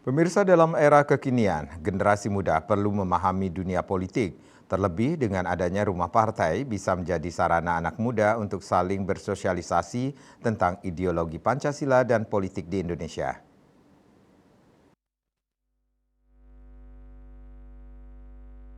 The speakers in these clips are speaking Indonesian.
Pemirsa, dalam era kekinian, generasi muda perlu memahami dunia politik. Terlebih dengan adanya rumah partai bisa menjadi sarana anak muda untuk saling bersosialisasi tentang ideologi Pancasila dan politik di Indonesia.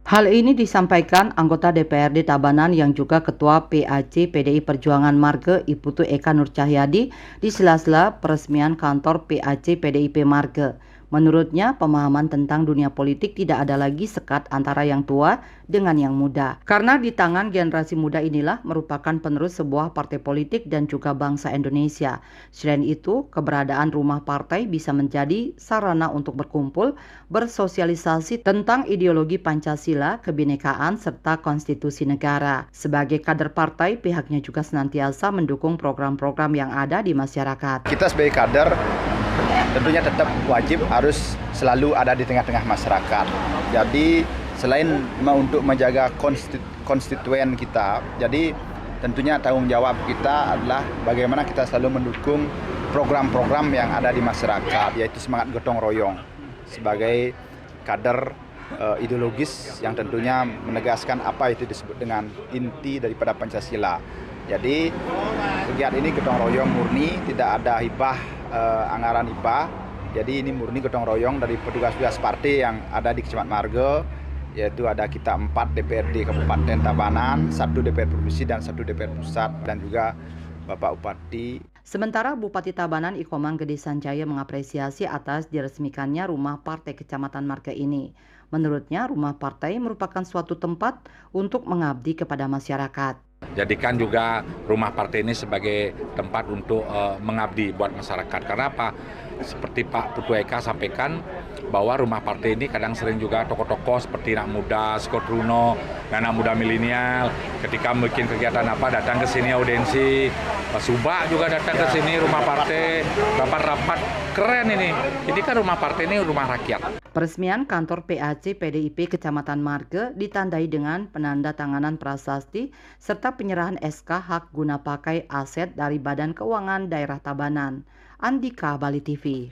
Hal ini disampaikan anggota DPRD Tabanan yang juga Ketua PAC PDI Perjuangan Marge Iputu Eka Nurcahyadi di sela-sela peresmian kantor PAC PDIP Marge. Menurutnya, pemahaman tentang dunia politik tidak ada lagi sekat antara yang tua dengan yang muda. Karena di tangan generasi muda inilah merupakan penerus sebuah partai politik dan juga bangsa Indonesia. Selain itu, keberadaan rumah partai bisa menjadi sarana untuk berkumpul, bersosialisasi tentang ideologi Pancasila, kebinekaan, serta konstitusi negara. Sebagai kader partai, pihaknya juga senantiasa mendukung program-program yang ada di masyarakat. Kita sebagai kader tentunya tetap wajib harus selalu ada di tengah-tengah masyarakat. Jadi selain untuk menjaga konstituen kita, jadi tentunya tanggung jawab kita adalah bagaimana kita selalu mendukung program-program yang ada di masyarakat, yaitu semangat gotong royong sebagai kader ideologis yang tentunya menegaskan apa itu disebut dengan inti daripada Pancasila. Jadi kegiatan ini gotong royong murni, tidak ada hibah, anggaran hibah. Jadi ini murni gotong royong dari petugas-petugas partai yang ada di Kecamatan Marge, yaitu ada kita 4 DPRD Kabupaten Tabanan, 1 DPR Provinsi dan 1 DPR Pusat, dan juga Bapak Bupati. Sementara Bupati Tabanan Ikomang Gede Sanjaya mengapresiasi atas diresmikannya rumah partai Kecamatan Marge ini. Menurutnya, rumah partai merupakan suatu tempat untuk mengabdi kepada masyarakat. Jadikan juga rumah partai ini sebagai tempat untuk mengabdi buat masyarakat. Karena apa? Seperti Pak Putu Eka sampaikan bahwa rumah partai ini kadang sering juga tokoh-tokoh seperti anak muda, Skotruno, dan anak muda milenial. Ketika bikin kegiatan apa datang ke sini audiensi, Pak Suba juga datang ke sini rumah partai, rapat-rapat keren ini. Ini kan rumah partai ini rumah rakyat. Peresmian kantor PAC PDIP Kecamatan Marge ditandai dengan penandatanganan prasasti serta penyerahan SK hak guna pakai aset dari Badan Keuangan Daerah Tabanan. Andika, Bali TV.